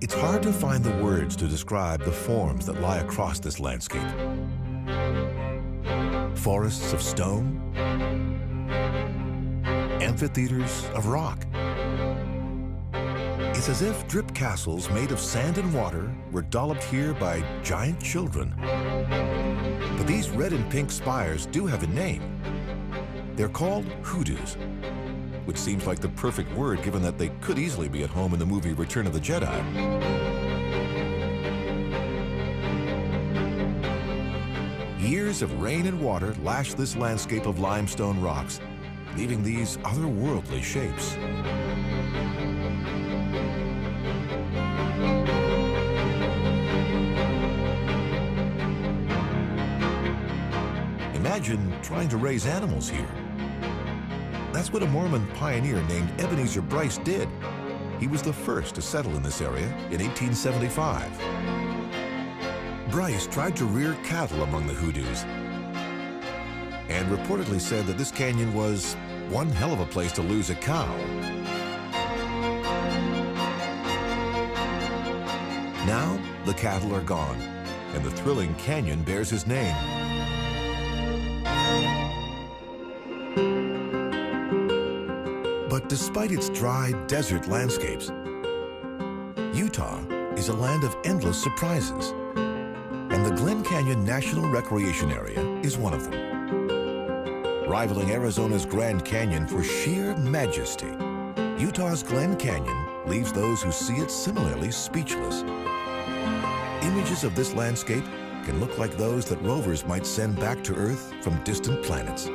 It's hard to find the words to describe the forms that lie across this landscape. Forests of stone, amphitheaters of rock. It's as if drip castles made of sand and water were dolloped here by giant children. But these red and pink spires do have a name. They're called hoodoos, which seems like the perfect word given that they could easily be at home in the movie Return of the Jedi. Years of rain and water lash this landscape of limestone rocks, leaving these otherworldly shapes. Imagine trying to raise animals here. That's what a Mormon pioneer named Ebenezer Bryce did. He was the first to settle in this area in 1875. Bryce tried to rear cattle among the hoodoos and reportedly said that this canyon was one hell of a place to lose a cow. Now, the cattle are gone, and the thrilling canyon bears his name. But despite its dry desert landscapes, Utah is a land of endless surprises, and the Glen Canyon National Recreation Area is one of them. Rivaling Arizona's Grand Canyon for sheer majesty, Utah's Glen Canyon leaves those who see it similarly speechless. Images of this landscape can look like those that rovers might send back to Earth from distant planets.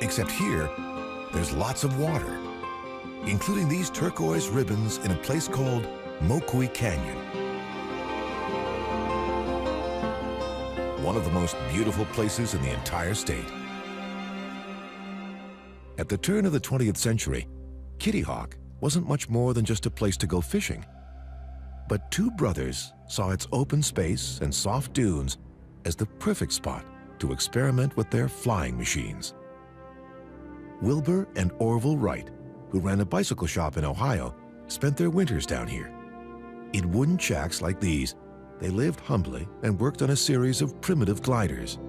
Except here, there's lots of water, including these turquoise ribbons in a place called Moqui Canyon. One of the most beautiful places in the entire state. At the turn of the 20th century, Kitty Hawk wasn't much more than just a place to go fishing. But two brothers saw its open space and soft dunes as the perfect spot to experiment with their flying machines. Wilbur and Orville Wright, who ran a bicycle shop in Ohio, spent their winters down here. In wooden shacks like these, they lived humbly and worked on a series of primitive gliders.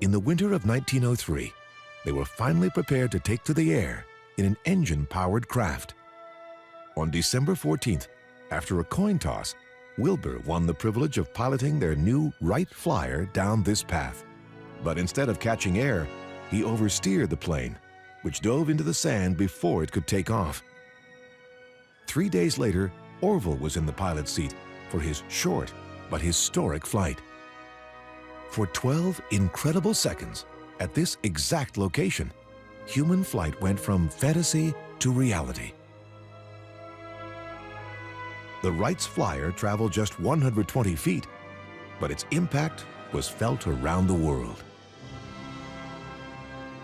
In the winter of 1903, they were finally prepared to take to the air in an engine-powered craft. On December 14th, after a coin toss, Wilbur won the privilege of piloting their new Wright Flyer down this path. But instead of catching air, he oversteered the plane, which dove into the sand before it could take off. 3 days later, Orville was in the pilot's seat for his short but historic flight. For 12 incredible seconds, at this exact location, human flight went from fantasy to reality. The Wright's Flyer traveled just 120 feet, but its impact was felt around the world.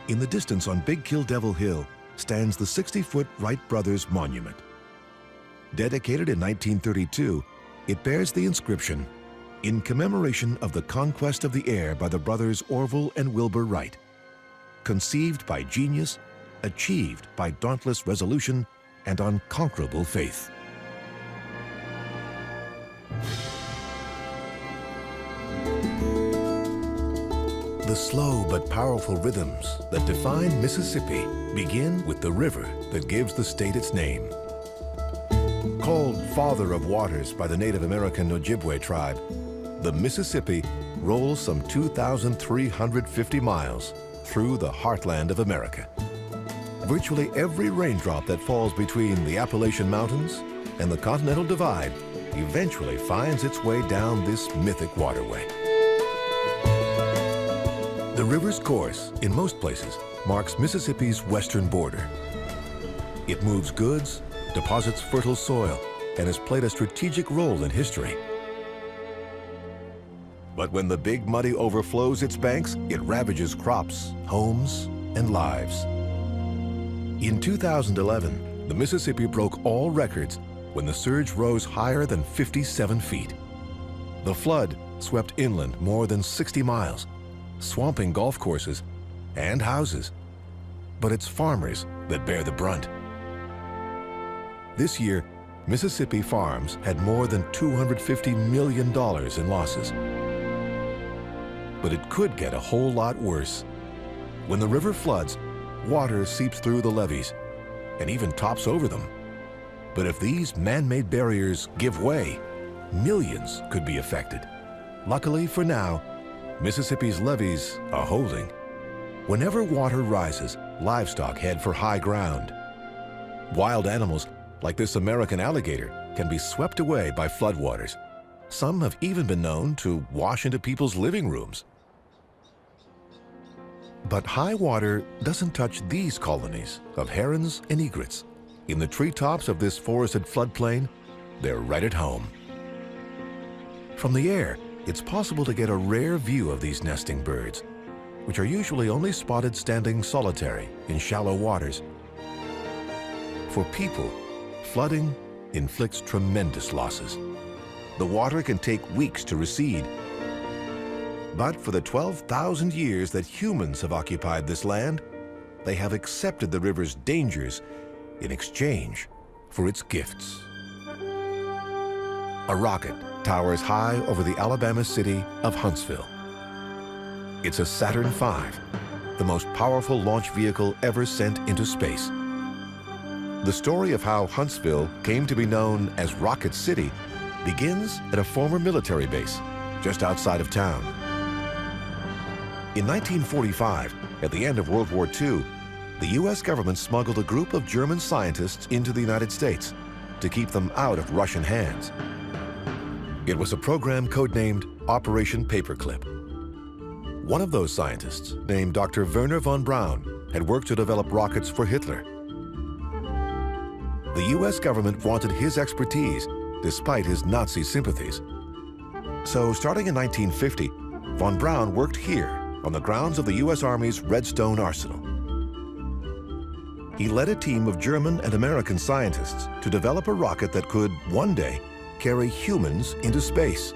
In the distance on Big Kill Devil Hill stands the 60-foot Wright Brothers Monument. Dedicated in 1932, it bears the inscription, "In commemoration of the conquest of the air by the brothers Orville and Wilbur Wright. Conceived by genius, achieved by dauntless resolution and unconquerable faith." The slow but powerful rhythms that define Mississippi begin with the river that gives the state its name. Called Father of Waters by the Native American Ojibwe tribe, the Mississippi rolls some 2,350 miles through the heartland of America. Virtually every raindrop that falls between the Appalachian Mountains and the Continental Divide eventually finds its way down this mythic waterway. The river's course, in most places, marks Mississippi's western border. It moves goods, deposits fertile soil, and has played a strategic role in history. But when the Big Muddy overflows its banks, it ravages crops, homes, and lives. In 2011, the Mississippi broke all records when the surge rose higher than 57 feet. The flood swept inland more than 60 miles, swamping golf courses and houses. But it's farmers that bear the brunt. This year, Mississippi farms had more than $250 million in losses. But it could get a whole lot worse. When the river floods, water seeps through the levees and even tops over them. But if these man-made barriers give way, millions could be affected. Luckily for now, Mississippi's levees are holding. Whenever water rises, livestock head for high ground. Wild animals, like this American alligator, can be swept away by floodwaters. Some have even been known to wash into people's living rooms. But high water doesn't touch these colonies of herons and egrets. In the treetops of this forested floodplain, they're right at home. From the air, it's possible to get a rare view of these nesting birds, which are usually only spotted standing solitary in shallow waters. For people, flooding inflicts tremendous losses. The water can take weeks to recede. But for the 12,000 years that humans have occupied this land, they have accepted the river's dangers in exchange for its gifts. A rocket towers high over the Alabama city of Huntsville. It's a Saturn V, the most powerful launch vehicle ever sent into space. The story of how Huntsville came to be known as Rocket City begins at a former military base just outside of town. In 1945, at the end of World War II, the U.S. government smuggled a group of German scientists into the United States to keep them out of Russian hands. It was a program codenamed Operation Paperclip. One of those scientists, named Dr. Wernher von Braun, had worked to develop rockets for Hitler. The U.S. government wanted his expertise despite his Nazi sympathies. So starting in 1950, von Braun worked here on the grounds of the U.S. Army's Redstone Arsenal. He led a team of German and American scientists to develop a rocket that could, one day, carry humans into space.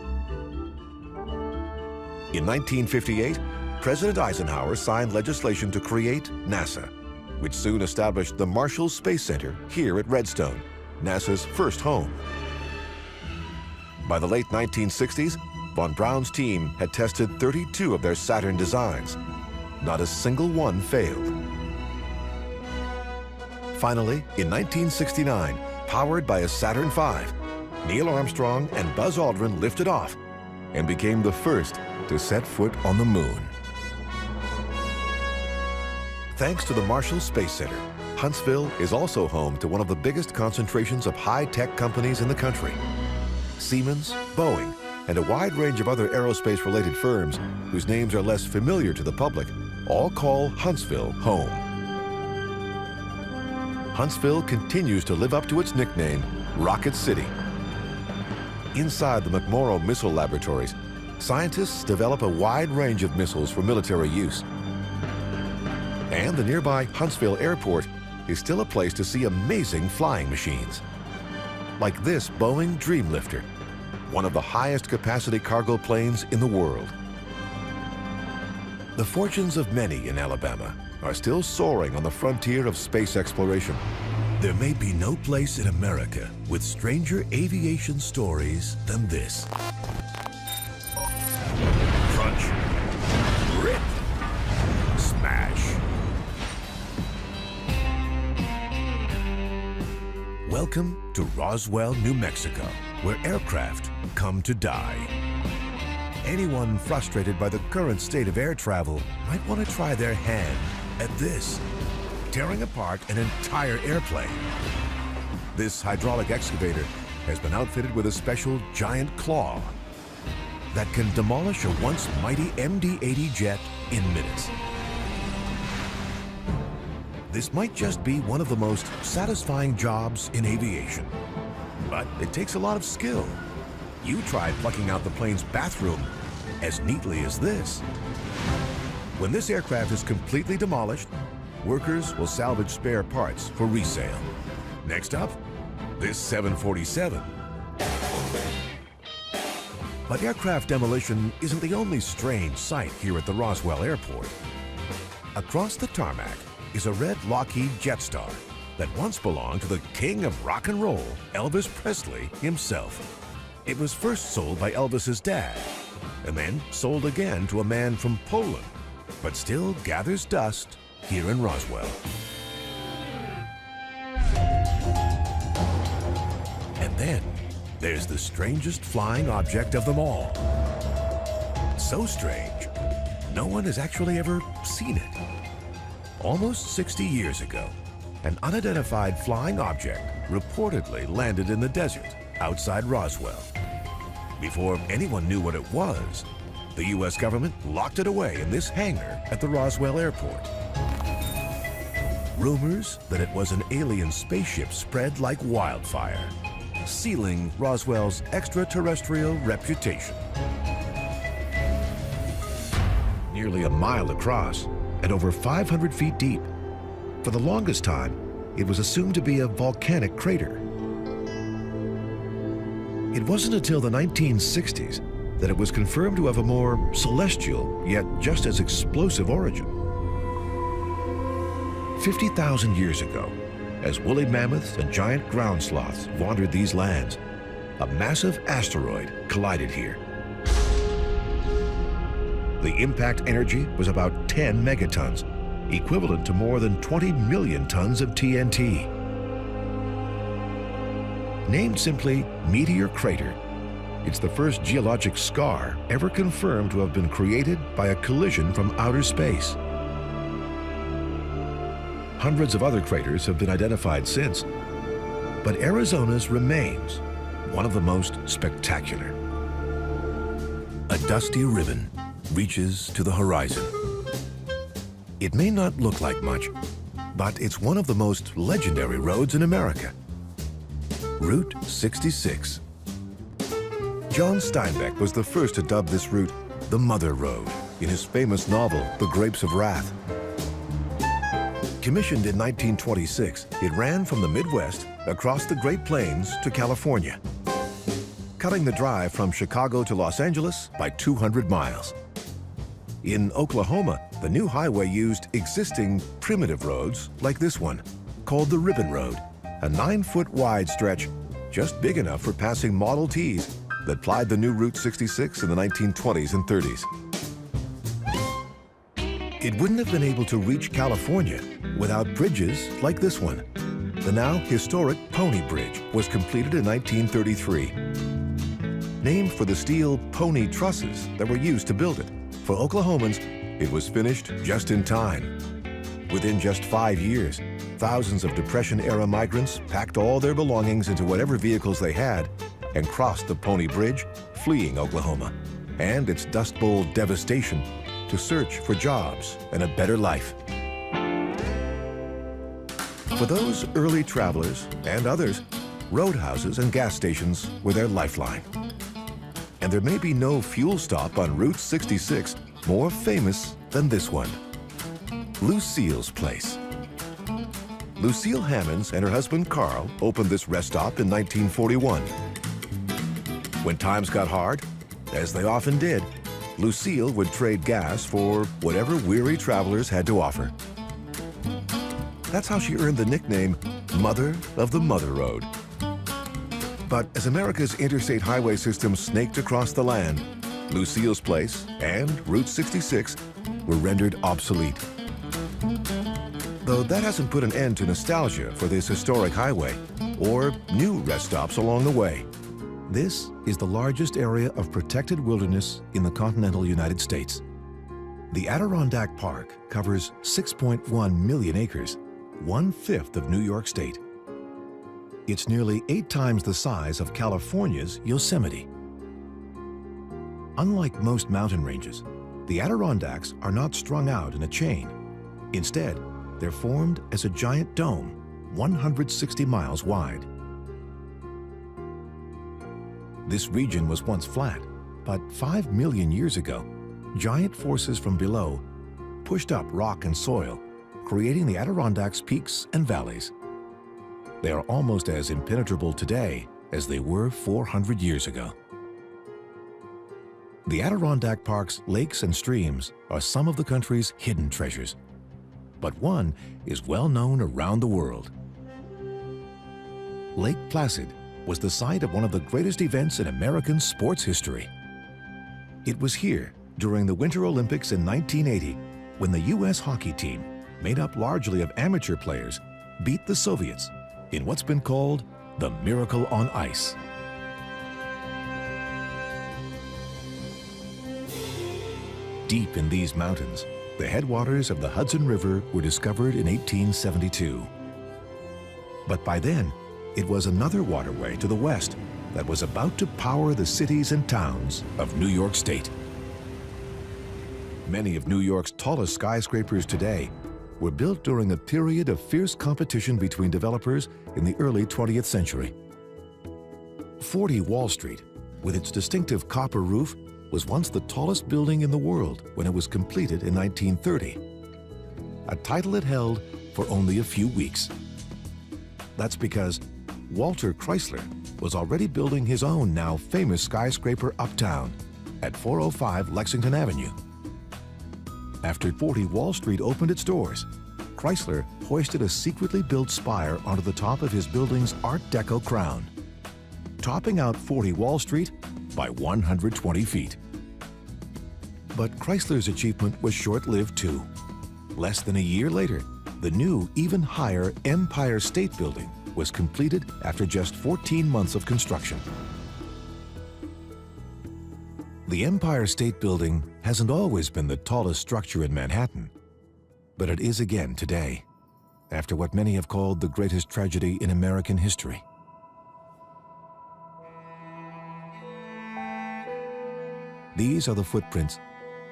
In 1958, President Eisenhower signed legislation to create NASA, which soon established the Marshall Space Center here at Redstone, NASA's first home. By the late 1960s, von Braun's team had tested 32 of their Saturn designs. Not a single one failed. Finally, in 1969, powered by a Saturn V, Neil Armstrong and Buzz Aldrin lifted off and became the first to set foot on the moon. Thanks to the Marshall Space Center, Huntsville is also home to one of the biggest concentrations of high-tech companies in the country. Siemens, Boeing, and a wide range of other aerospace-related firms whose names are less familiar to the public all call Huntsville home. Huntsville continues to live up to its nickname, Rocket City. Inside the McMorrow Missile Laboratories, scientists develop a wide range of missiles for military use. And the nearby Huntsville Airport is still a place to see amazing flying machines. Like this Boeing Dreamlifter, one of the highest capacity cargo planes in the world. The fortunes of many in Alabama are still soaring on the frontier of space exploration. There may be no place in America with stranger aviation stories than this. Crunch, rip, smash. Welcome to Roswell, New Mexico, where aircraft come to die. Anyone frustrated by the current state of air travel might want to try their hand at this, tearing apart an entire airplane. This hydraulic excavator has been outfitted with a special giant claw that can demolish a once mighty MD-80 jet in minutes. This might just be one of the most satisfying jobs in aviation, but it takes a lot of skill. You try plucking out the plane's bathroom as neatly as this. When this aircraft is completely demolished, workers will salvage spare parts for resale. Next up, this 747. But aircraft demolition isn't the only strange sight here at the Roswell Airport. Across the tarmac is a red Lockheed Jetstar, that once belonged to the king of rock and roll, Elvis Presley himself. It was first sold by Elvis's dad, and then sold again to a man from Poland, but still gathers dust here in Roswell. And then there's the strangest flying object of them all. So strange, no one has actually ever seen it. Almost 60 years ago, an unidentified flying object reportedly landed in the desert outside Roswell. Before anyone knew what it was, the U.S. government locked it away in this hangar at the Roswell airport. Rumors that it was an alien spaceship spread like wildfire, sealing Roswell's extraterrestrial reputation. Nearly a mile across and over 500 feet deep, for the longest time, it was assumed to be a volcanic crater. It wasn't until the 1960s that it was confirmed to have a more celestial, yet just as explosive origin. 50,000 years ago, as woolly mammoths and giant ground sloths wandered these lands, a massive asteroid collided here. The impact energy was about 10 megatons, equivalent to more than 20 million tons of TNT. Named simply Meteor Crater, it's the first geologic scar ever confirmed to have been created by a collision from outer space. Hundreds of other craters have been identified since, but Arizona's remains one of the most spectacular. A dusty ribbon reaches to the horizon. It may not look like much, but it's one of the most legendary roads in America. Route 66. John Steinbeck was the first to dub this route the Mother Road in his famous novel, The Grapes of Wrath. Commissioned in 1926, it ran from the Midwest across the Great Plains to California, cutting the drive from Chicago to Los Angeles by 200 miles. In Oklahoma, the new highway used existing primitive roads like this one, called the Ribbon Road, a 9-foot wide stretch just big enough for passing Model Ts that plied the new Route 66 in the 1920s and 30s. It wouldn't have been able to reach California without bridges like this one. The now historic Pony Bridge was completed in 1933. Named for the steel pony trusses that were used to build it, for Oklahomans, it was finished just in time. Within just 5 years, thousands of Depression-era migrants packed all their belongings into whatever vehicles they had and crossed the Pony Bridge, fleeing Oklahoma and its Dust Bowl devastation to search for jobs and a better life. For those early travelers and others, roadhouses and gas stations were their lifeline. And there may be no fuel stop on Route 66 more famous than this one, Lucille's Place. Lucille Hammonds and her husband Carl opened this rest stop in 1941. When times got hard, as they often did, Lucille would trade gas for whatever weary travelers had to offer. That's how she earned the nickname Mother of the Mother Road. But as America's interstate highway system snaked across the land, Lucille's Place and Route 66 were rendered obsolete. Though that hasn't put an end to nostalgia for this historic highway or new rest stops along the way. This is the largest area of protected wilderness in the continental United States. The Adirondack Park covers 6.1 million acres, 1/5 of New York State. It's nearly 8 times the size of California's Yosemite. Unlike most mountain ranges, the Adirondacks are not strung out in a chain. Instead, they're formed as a giant dome, 160 miles wide. This region was once flat, but 5 million years ago, giant forces from below pushed up rock and soil, creating the Adirondacks peaks and valleys. They are almost as impenetrable today as they were 400 years ago. The Adirondack Park's lakes and streams are some of the country's hidden treasures, but one is well known around the world, Lake Placid was the site of one of the greatest events in American sports history. It was here, during the Winter Olympics in 1980, when the U.S. hockey team, made up largely of amateur players, beat the Soviets in what's been called the Miracle on Ice. Deep in these mountains, the headwaters of the Hudson River were discovered in 1872. But by then, it was another waterway to the west that was about to power the cities and towns of New York State. Many of New York's tallest skyscrapers today were built during a period of fierce competition between developers in the early 20th century. 40 Wall Street, with its distinctive copper roof, was once the tallest building in the world when it was completed in 1930, a title it held for only a few weeks. That's because Walter Chrysler was already building his own now famous skyscraper uptown at 405 Lexington Avenue. After 40 Wall Street opened its doors, Chrysler hoisted a secretly built spire onto the top of his building's Art Deco crown, topping out 40 Wall Street by 120 feet. But Chrysler's achievement was short-lived too. Less than a year later, the new, even higher Empire State Building was completed after just 14 months of construction. The Empire State Building hasn't always been the tallest structure in Manhattan, but it is again today, after what many have called the greatest tragedy in American history. These are the footprints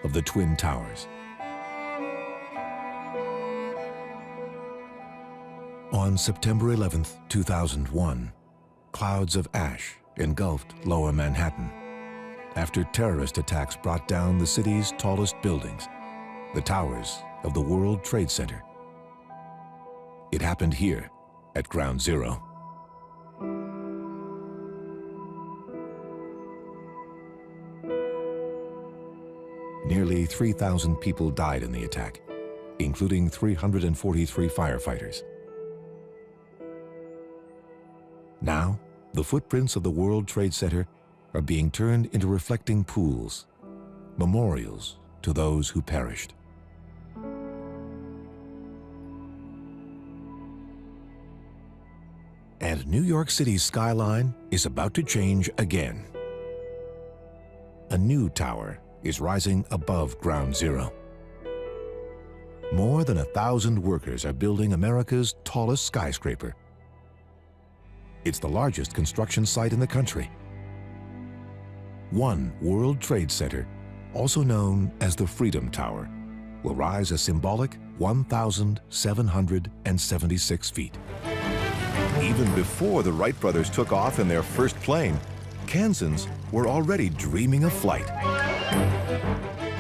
of the Twin Towers. On September 11th, 2001, clouds of ash engulfed Lower Manhattan after terrorist attacks brought down the city's tallest buildings, the towers of the World Trade Center. It happened here at Ground Zero. Nearly 3,000 people died in the attack, including 343 firefighters. Now, the footprints of the World Trade Center are being turned into reflecting pools, memorials to those who perished. And New York City's skyline is about to change again. A new tower is rising above Ground Zero. More than 1,000 workers are building America's tallest skyscraper. It's the largest construction site in the country. One World Trade Center, also known as the Freedom Tower, will rise a symbolic 1,776 feet. Even before the Wright brothers took off in their first plane, Kansans were already dreaming of flight.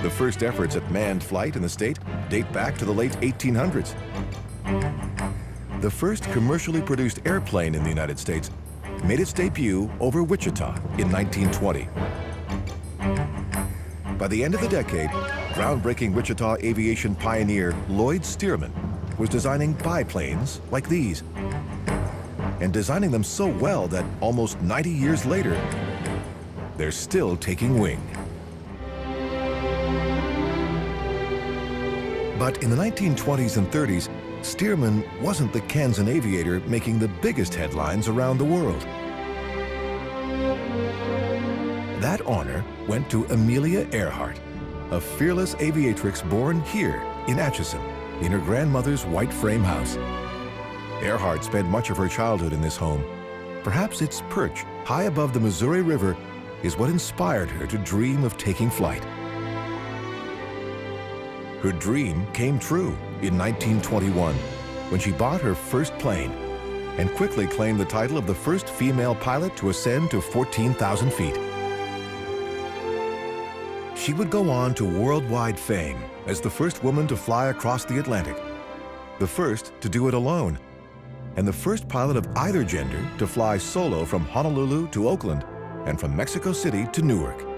The first efforts at manned flight in the state date back to the late 1800s. The first commercially produced airplane in the United States made its debut over Wichita in 1920. By the end of the decade, groundbreaking Wichita aviation pioneer Lloyd Stearman was designing biplanes like these, and designing them so well that almost 90 years later, they're still taking wing. But in the 1920s and 30s, Stearman wasn't the Kansan aviator making the biggest headlines around the world. That honor went to Amelia Earhart, a fearless aviatrix born here in Atchison, in her grandmother's white frame house. Earhart spent much of her childhood in this home. Perhaps its perch high above the Missouri River is what inspired her to dream of taking flight. Her dream came true in 1921 when she bought her first plane and quickly claimed the title of the first female pilot to ascend to 14,000 feet. She would go on to worldwide fame as the first woman to fly across the Atlantic, the first to do it alone, and the first pilot of either gender to fly solo from Honolulu to Oakland and from Mexico City to Newark.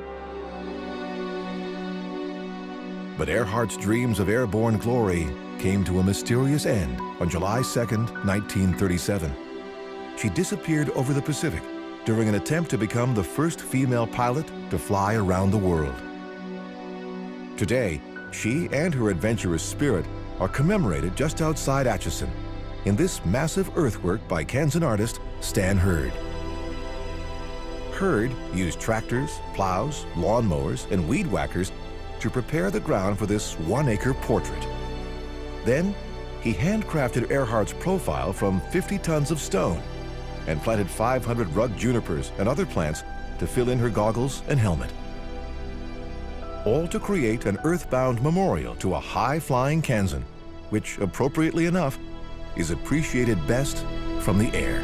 But Earhart's dreams of airborne glory came to a mysterious end on July 2nd, 1937. she disappeared over the Pacific during an attempt to become the first female pilot to fly around the world. Today, she and her adventurous spirit are commemorated just outside Atchison in this massive earthwork by Kansan artist Stan Hurd. Hurd used tractors, plows, lawnmowers, and weed whackers to prepare the ground for this 1-acre portrait. Then, he handcrafted Earhart's profile from 50 tons of stone and planted 500 rug junipers and other plants to fill in her goggles and helmet. All to create an earthbound memorial to a high-flying Kansan, which, appropriately enough, is appreciated best from the air.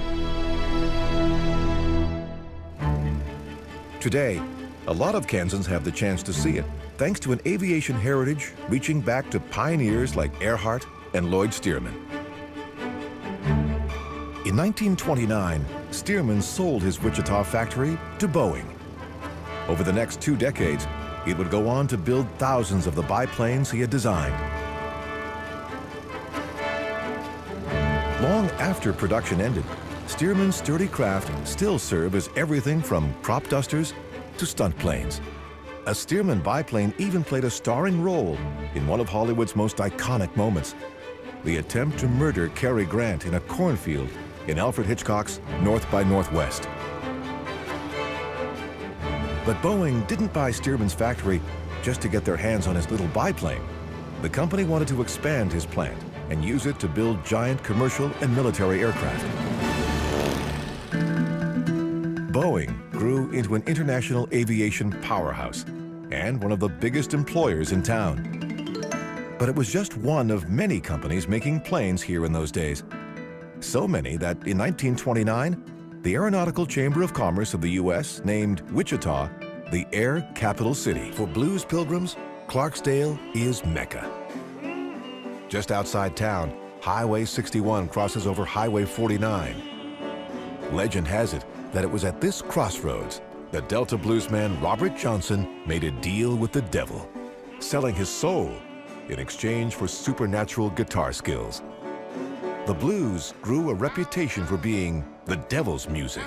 Today, a lot of Kansans have the chance to see it, thanks to an aviation heritage reaching back to pioneers like Earhart and Lloyd Stearman. In 1929, Stearman sold his Wichita factory to Boeing. Over the next 2 decades, it would go on to build thousands of the biplanes he had designed. Long after production ended, Stearman's sturdy craft still serve as everything from crop dusters to stunt planes. A Stearman biplane even played a starring role in one of Hollywood's most iconic moments, the attempt to murder Cary Grant in a cornfield in Alfred Hitchcock's North by Northwest. But Boeing didn't buy Stearman's factory just to get their hands on his little biplane. The company wanted to expand his plant and use it to build giant commercial and military aircraft. Boeing grew into an international aviation powerhouse and one of the biggest employers in town. But it was just one of many companies making planes here in those days. So many that in 1929, the Aeronautical Chamber of Commerce of the U.S. named Wichita the Air Capital City. For blues pilgrims, Clarksdale is Mecca. Just outside town, Highway 61 crosses over Highway 49. Legend has it that it was at this crossroads that Delta bluesman Robert Johnson made a deal with the devil, selling his soul in exchange for supernatural guitar skills. The blues grew a reputation for being the devil's music.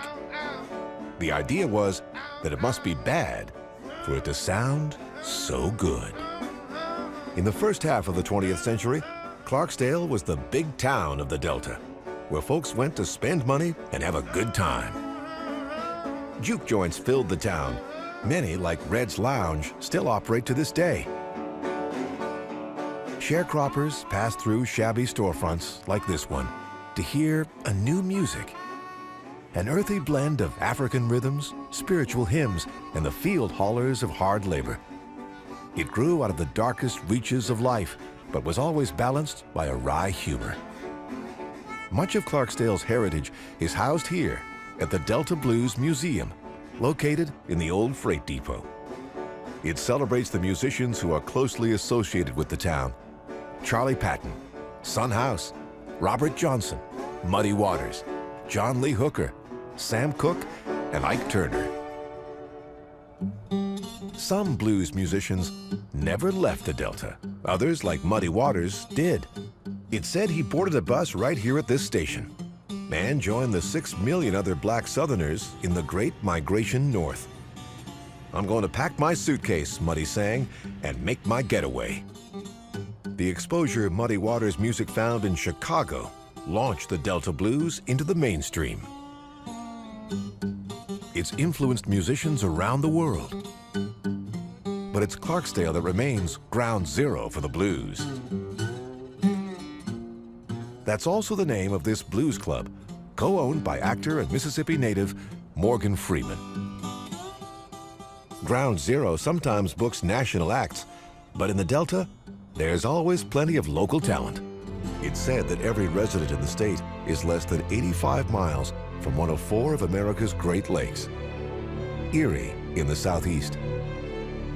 The idea was that it must be bad for it to sound so good. In the first half of the 20th century, Clarksdale was the big town of the Delta, where folks went to spend money and have a good time. Juke joints filled the town. Many, like Red's Lounge, still operate to this day. Sharecroppers pass through shabby storefronts like this one to hear a new music. An earthy blend of African rhythms, spiritual hymns, and the field hollers of hard labor. It grew out of the darkest reaches of life, but was always balanced by a wry humor. Much of Clarksdale's heritage is housed here at the Delta Blues Museum, located in the old freight depot. It celebrates the musicians who are closely associated with the town: Charlie Patton, Son House, Robert Johnson, Muddy Waters, John Lee Hooker, Sam Cooke, and Ike Turner. Some blues musicians never left the Delta. Others, like Muddy Waters, did. It's said he boarded a bus right here at this station and joined the 6 million other black Southerners in the Great Migration North. "I'm going to pack my suitcase," Muddy sang, "and make my getaway." The exposure Muddy Waters' music found in Chicago launched the Delta Blues into the mainstream. It's influenced musicians around the world. But it's Clarksdale that remains ground zero for the blues. That's also the name of this blues club, co-owned by actor and Mississippi native Morgan Freeman. Ground Zero sometimes books national acts, but in the Delta, there's always plenty of local talent. It's said that every resident in the state is less than 85 miles from one of 4 of America's Great Lakes: Erie in the southeast,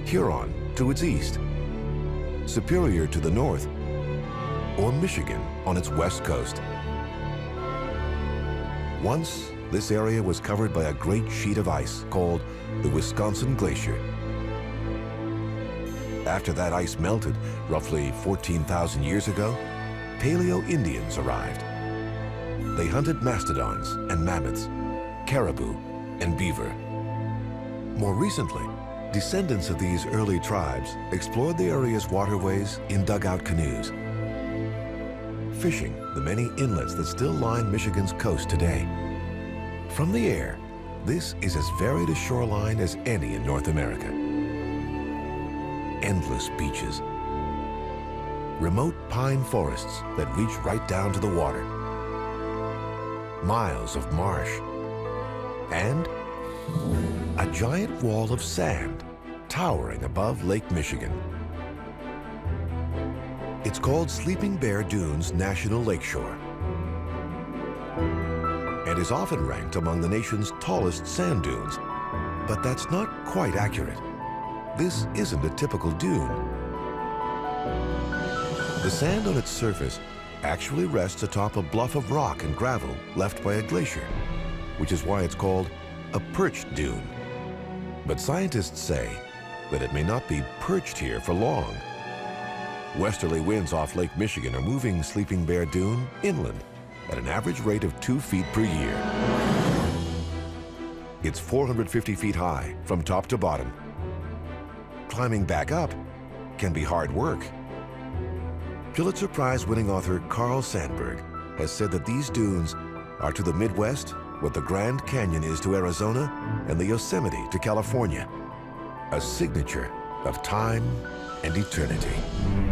Huron to its east, Superior to the north, or Michigan on its west coast. Once, this area was covered by a great sheet of ice called the Wisconsin Glacier. After that ice melted, roughly 14,000 years ago, Paleo Indians arrived. they hunted mastodons and mammoths, caribou and beaver. More recently, descendants of these early tribes explored the area's waterways in dugout canoes, fishing the many inlets that still line Michigan's coast today. From the air, this is as varied a shoreline as any in North America. Endless beaches, remote pine forests that reach right down to the water, miles of marsh, and a giant wall of sand towering above Lake Michigan. It's called Sleeping Bear Dunes National Lakeshore and is often ranked among the nation's tallest sand dunes. But that's not quite accurate. This isn't a typical dune. The sand on its surface actually rests atop a bluff of rock and gravel left by a glacier, which is why it's called a perched dune. But scientists say that it may not be perched here for long. Westerly winds off Lake Michigan are moving Sleeping Bear Dune inland at an average rate of 2 feet per year. It's 450 feet high from top to bottom. Climbing back up can be hard work. Pulitzer Prize-winning author Carl Sandburg has said that these dunes are to the Midwest what the Grand Canyon is to Arizona and the Yosemite to California, a signature of time and eternity.